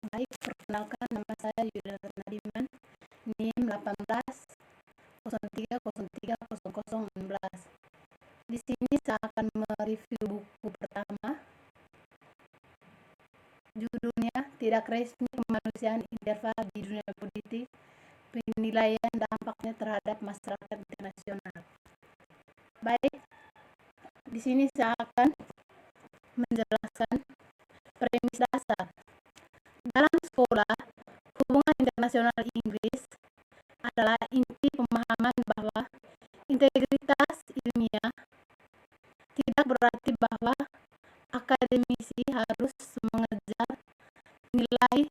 Baik, perkenalkan nama saya Yuliana Nadiman, NIM 1803030016. Di sini saya akan mereview buku pertama, judulnya Tidak Resmi Kemanusiaan Interval di Dunia Politik, Penilaian Dampaknya Terhadap Masyarakat Internasional. Baik, di sini saya akan menjelaskan premis dasar. Dalam sekolah, hubungan internasional Inggris adalah inti pemahaman bahwa integritas ilmiah tidak berarti bahwa akademisi harus mengejar nilai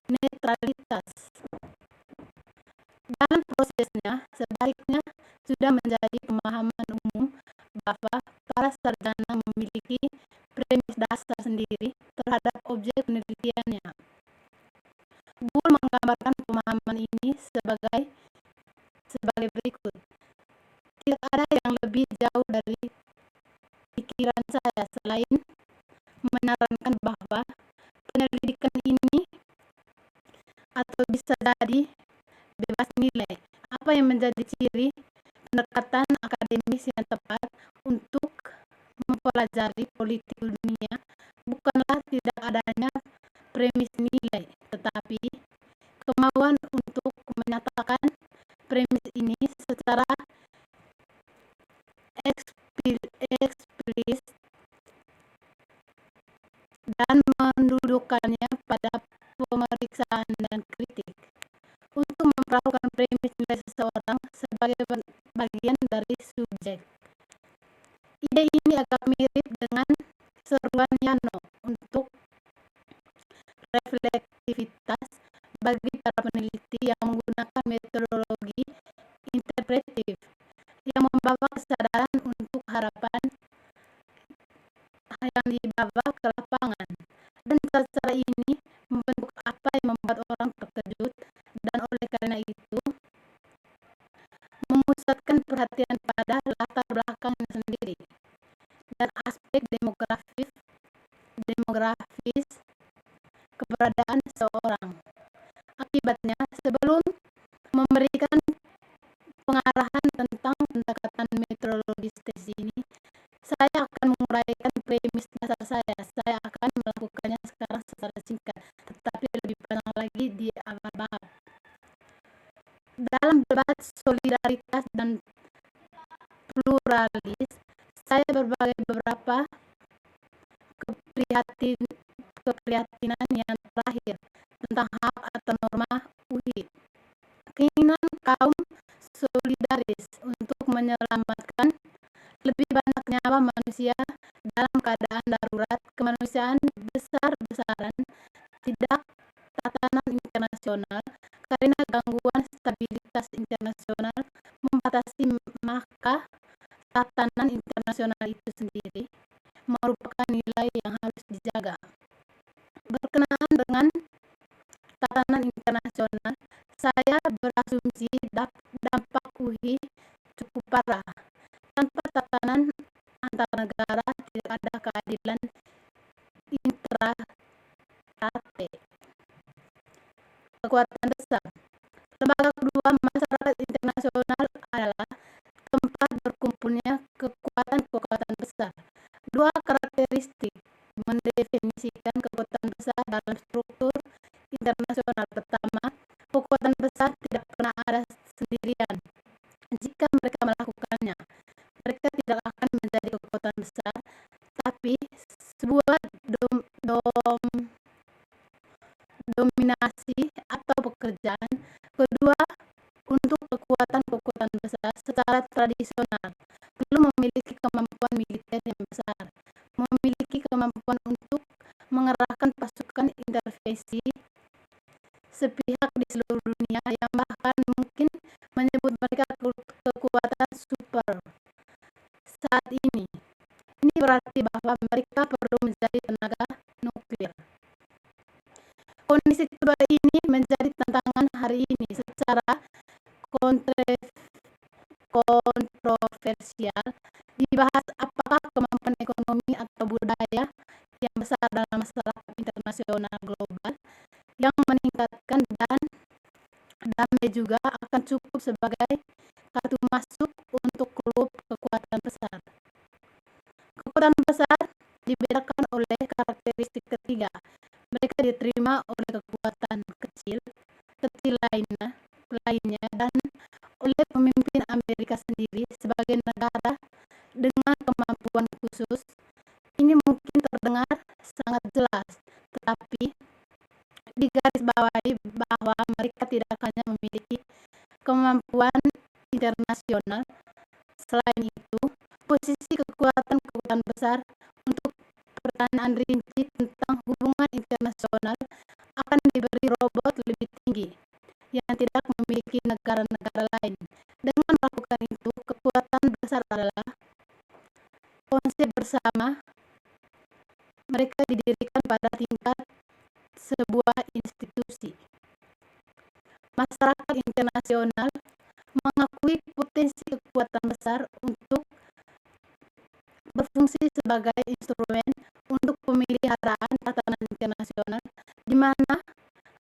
netralitas. Dalam prosesnya, sebaliknya sudah menjadi pemahaman umum bahwa para sarjana memiliki premis dasar sendiri terhadap objek penelitiannya. Bull menggambarkan pemahaman ini sebagai berikut. Tidak ada yang lebih jauh dari pikiran saya selain menyarankan bahwa penyelidikan ini atau bisa jadi bebas nilai. Apa yang menjadi ciri pendekatan akademis yang tepat untuk mempelajari politik dunia bukanlah tidak adanya premis nilai, tetapi kemauan untuk menyatakan premis ini secara eksplisit dan mendudukkannya pada pemeriksaan dan kritik untuk memperlakukan premis nilai seseorang sebagai bagian dari subjek. Ide ini agak mirip dengan seruan Yano untuk reflektivitas bagi para peneliti yang menggunakan metodologi interpretif yang membawa kesadaran untuk harapan yang dibawa ke lapangan, dan cara ini membentuk apa yang membuat orang terkejut dan oleh karena itu memusatkan perhatian pada latar belakangnya sendiri dan aspek demografis keberadaan seseorang. Akibatnya, sebelum memberikan pengarahan tentang pendekatan metodologis tes ini, saya akan menguraikan premis dasar saya. Saya akan melakukannya sekarang secara singkat, tetapi lebih panjang lagi di awal bab. Dalam debat solidaritas dan pluralis, saya beberapa keprihatinan yang terakhir tentang hak atau norma UI. Keinginan kaum solidaris untuk menyelamatkan lebih banyak nyawa manusia dalam keadaan darurat kemanusiaan besar-besaran tidak tatanan internasional karena gangguan stabilitas internasional membatasi, maka tatanan internasional itu sendiri merupakan nilai yang harus dijaga. Berkenaan dengan tatanan internasional, saya berasumsi dampak UI cukup parah. Tanpa tatanan antar negara tidak ada keadilan intrastate. Kekuatan besar. Lembaga kedua masyarakat internasional adalah tempat berkumpulnya kekuatan besar. Dua karakteristik mendefinisikan kekuatan besar dalam struktur internasional. Pertama, kekuatan besar tidak pernah ada sendirian. Jika mereka melakukannya, mereka tidak akan menjadi kekuatan besar, tapi sebuah dominasi atau pekerjaan. Kedua, untuk kekuatan besar secara tradisional perlu memiliki kemampuan militer yang besar, memiliki kemampuan untuk mengerahkan pasukan intervensi sepihak di seluruh dunia yang bahkan mungkin menyebut mereka kekuatan super saat ini. Ini berarti bahwa mereka perlu menjadi tenaga nuklir. Kondisi kedua ini menjadi tantangan hari ini secara kontroversial. Dibahas apakah kemampuan ekonomi atau budaya yang besar dalam masyarakat internasional global damai juga akan cukup sebagai kartu masuk untuk klub kekuatan besar. Kekuatan besar dibedakan oleh karakteristik ketiga. Mereka diterima oleh kekuatan kecil lainnya dan oleh pemimpin Amerika sendiri sebagai negara dengan kemampuan khusus. Ini mungkin terdengar sangat jelas, tetapi digarisbawahi bahwa mereka tidak hanya memiliki kemampuan internasional. Selain itu, posisi kekuatan besar untuk pertanyaan rinci tentang hubungan internasional akan diberi robot lebih tinggi yang tidak memiliki negara-negara lain. Dengan melakukan itu, kekuatan besar adalah konsep bersama. Mereka didirikan pada tingkat sebuah institusi. Masyarakat internasional mengakui potensi kekuatan besar untuk berfungsi sebagai instrumen untuk pemeliharaan tatanan internasional di mana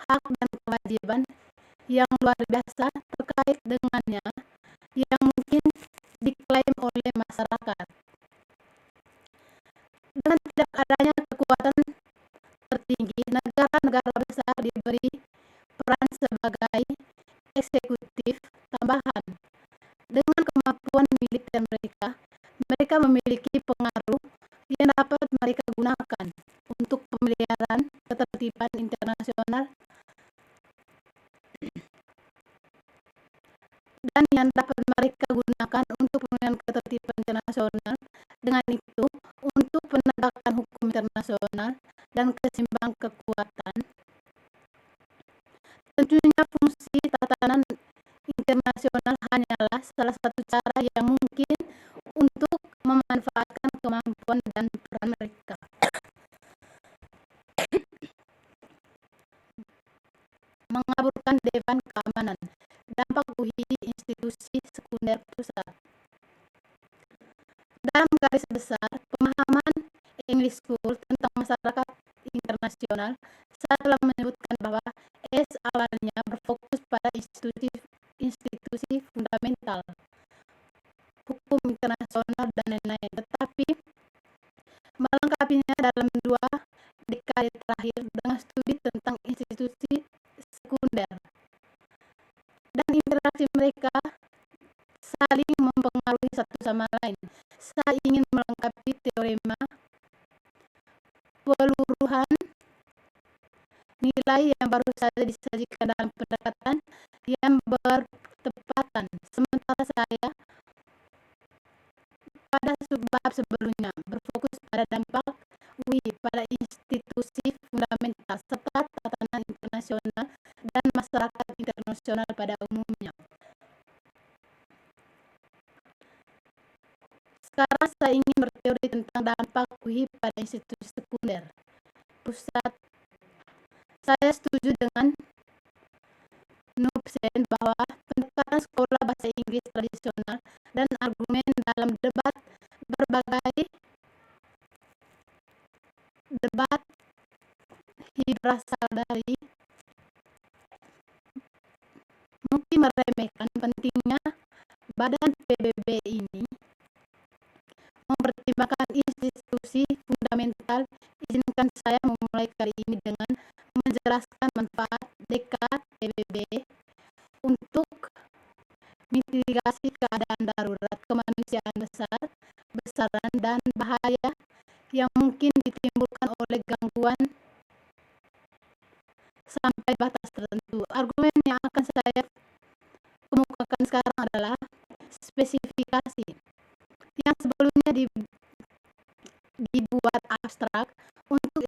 hak dan kewajiban yang luar biasa terkait dengannya yang mungkin diklaim oleh masyarakat. Dengan tidak adanya kekuatan tertinggi, negara-negara besar diberi peran sebagai eksekutif tambahan. Dengan kemampuan militer mereka memiliki pengaruh yang dapat mereka gunakan untuk pemeliharaan ketertiban internasional dan yang dapat mereka gunakan untuk pemeliharaan ketertiban internasional. Dengan itu, untuk penegakan hukum internasional dan keseimbangan kekuatan. Tentunya fungsi tatanan internasional hanyalah salah satu cara yang mungkin untuk memanfaatkan kemampuan dan peran mereka. Mengaburkan Dewan Keamanan. Dampak UI institusi sekunder pusat. Dalam garis besar, pemahaman English School tentang masyarakat internasional, saya telah menyebutkan bahwa S awalnya berfokus pada institusi fundamental, hukum internasional dan lain-lain, tetapi melengkapinya dalam 2 dekade terakhir dengan studi tentang institusi sekunder dan interaksi mereka saling mempengaruhi satu sama lain. Saya ingin melengkapi teorema peluruhan nilai yang baru saja disajikan dalam pendekatan yang bertepatan. Sementara saya pada subbab sebelumnya berfokus pada dampak UI pada institusi fundamental serta tatanan internasional dan masyarakat internasional pada umumnya. Sekarang saya ingin berteori tentang dampak UI pada institusi sekunder pusat. Saya setuju dengan Knudsen bahwa pendekatan sekolah bahasa Inggris tradisional dan argumen dalam berbagai debat berasal dari mungkin meremehkan pentingnya badan PBB ini mempertimbangkan institusi fundamental. Izinkan saya memulai kali ini dengan menjelaskan manfaat DKPBB untuk mitigasi keadaan darurat kemanusiaan besaran dan bahaya yang mungkin ditimbulkan oleh gangguan sampai batas tertentu. Argumen yang akan saya kemukakan sekarang adalah spesifikasi yang sebelumnya dibuat abstrak untuk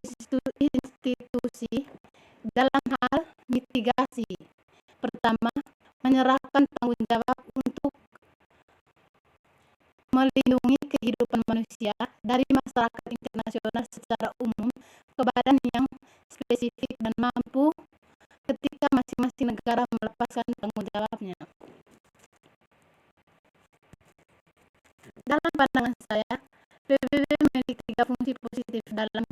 institusi dalam hal mitigasi. Pertama, menyerahkan tanggung jawab untuk melindungi kehidupan manusia dari masyarakat internasional secara umum ke badan yang spesifik dan mampu ketika masing-masing negara melepaskan tanggung jawabnya. Dalam pandangan saya, PBB memiliki 3 fungsi positif dalam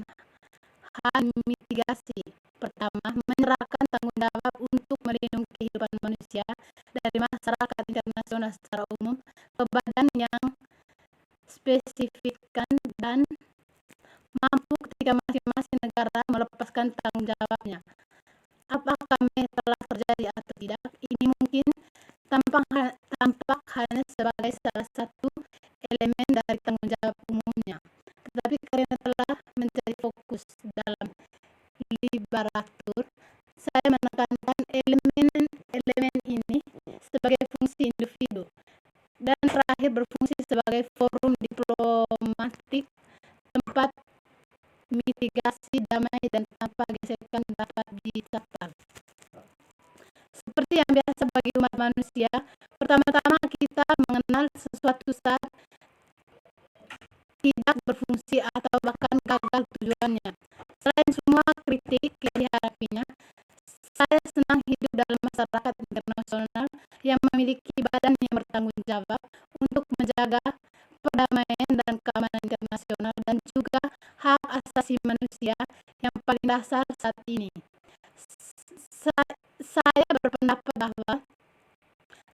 hal mitigasi. Pertama, menyerahkan tanggung jawab untuk melindungi kehidupan manusia dari masyarakat internasional secara umum ke badan yang spesifikkan dan mampu ketika masing-masing negara melepaskan tanggung jawabnya. Apakah telah terjadi atau tidak, ini mungkin tampak hanya sebagai salah satu elemen dari tanggung jawab umumnya. Tetapi karena telah menjadi fokus dalam Liberatur, saya menekankan elemen ini sebagai fungsi individu dan terakhir berfungsi sebagai forum diplomatik tempat mitigasi damai dan tanpa gesekan dapat dicapai. Seperti yang biasa bagi umat manusia, pertama-tama kita mengenal sesuatu saat tidak berfungsi atau bahkan gagal tujuannya. Selain semua kritik yang dihadapinya, saya senang hidup dalam masyarakat internasional yang memiliki badan yang bertanggung jawab untuk menjaga perdamaian dan keamanan internasional dan juga hak asasi manusia yang paling dasar saat ini. Saya berpendapat bahwa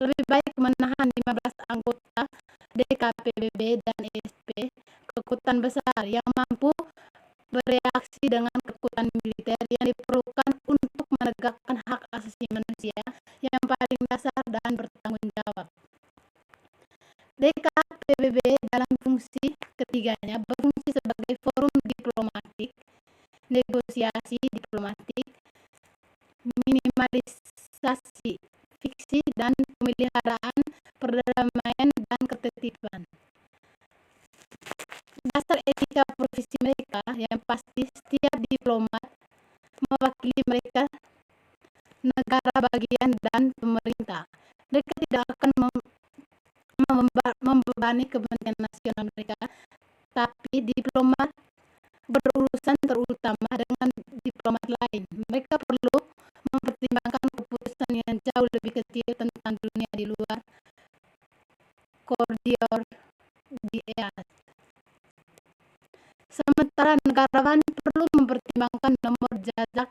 lebih baik menahan 15 anggota DKPBB dan ESP, kekuatan besar yang mampu bereaksi dengan kekuatan militer yang diperlukan untuk menegakkan hak asasi manusia yang paling dasar dan bertanggung jawab. DKPBB dalam fungsi ketiganya berfungsi sebagai forum diplomatik, negosiasi diplomatik, minimalisasi fiksi dan pemeliharaan perdamaian dan ketertiban. Dasar etika profesi mereka yang pasti setiap diplomat mewakili mereka negara bagian dan pemerintah. Mereka tidak akan membebani kepentingan nasional mereka, tapi diplomat berurusan terutama dengan diplomat lain. Mereka perlu mempertimbangkan keputusan yang jauh lebih kecil tentang dunia di luar koridor di EAS. Sementara negarawan perlu mempertimbangkan nomor jajak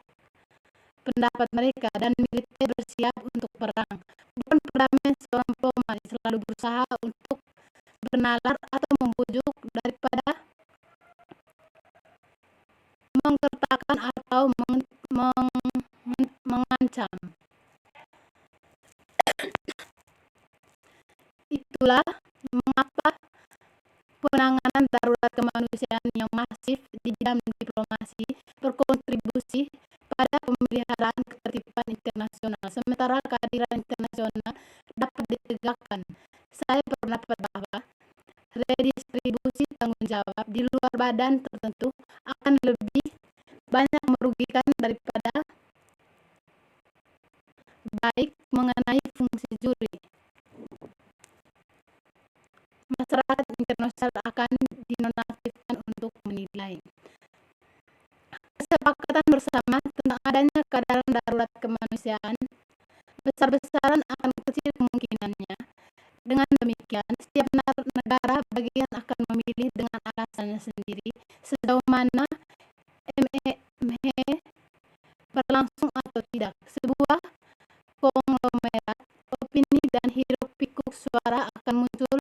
pendapat mereka dan militer bersiap untuk perang. Bukan perdamaian seorang diplomat selalu berusaha untuk bernalar atau membujuk daripada menggertakkan atau mengancam. Itulah mengapa penanganan darurat kemanusiaan yang masif di bidang diplomasi berkontribusi pada pemeliharaan ketertiban internasional, sementara kehadiran internasional dapat ditegakkan. Saya berpendapat bahwa redistribusi tanggung jawab di luar badan tertentu akan lebih banyak merugikan daripada baik mengenai fungsi juri. Masyarakat internasional akan dinonaktifkan untuk menilai. Kesepakatan bersama tentang adanya keadaan darurat kemanusiaan besar-besaran akan kecil kemungkinannya. Dengan demikian, setiap negara bagian akan memilih dengan alasannya sendiri sejauh mana ME berlangsung atau tidak. Sebuah konglomerat opini dan hiruk-pikuk suara akan muncul.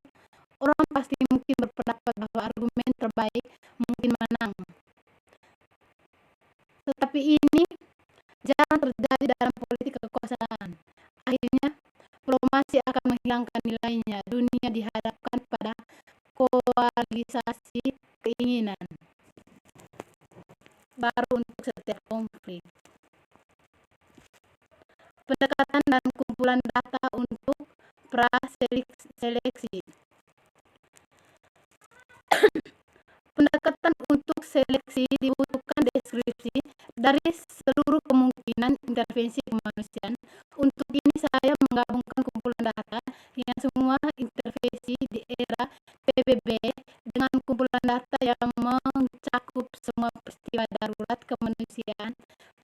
Orang pasti mungkin berpendapat bahwa argumen terbaik mungkin menang. Tetapi ini jarang terjadi dalam politik kekuasaan. Akhirnya, diplomasi akan menghilangkan nilainya. Dunia dihadapkan pada koalisasi keinginan baru untuk setiap konflik. Pendekatan dan kumpulan data untuk pra-seleksi. Pendekatan untuk seleksi dibutuhkan deskripsi dari seluruh kemungkinan intervensi kemanusiaan. Untuk ini saya menggabungkan kumpulan data yang semua intervensi di era PBB dengan kumpulan data yang mencakup semua peristiwa darurat kemanusiaan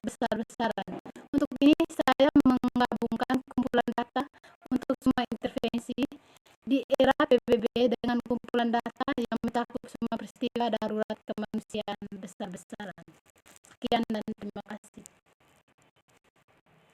besar-besaran. Untuk ini saya menggabungkan kumpulan data untuk semua intervensi di era PBB dengan kumpulan data yang mencakup semua peristiwa darurat kemanusiaan besar-besaran. Sekian dan terima kasih.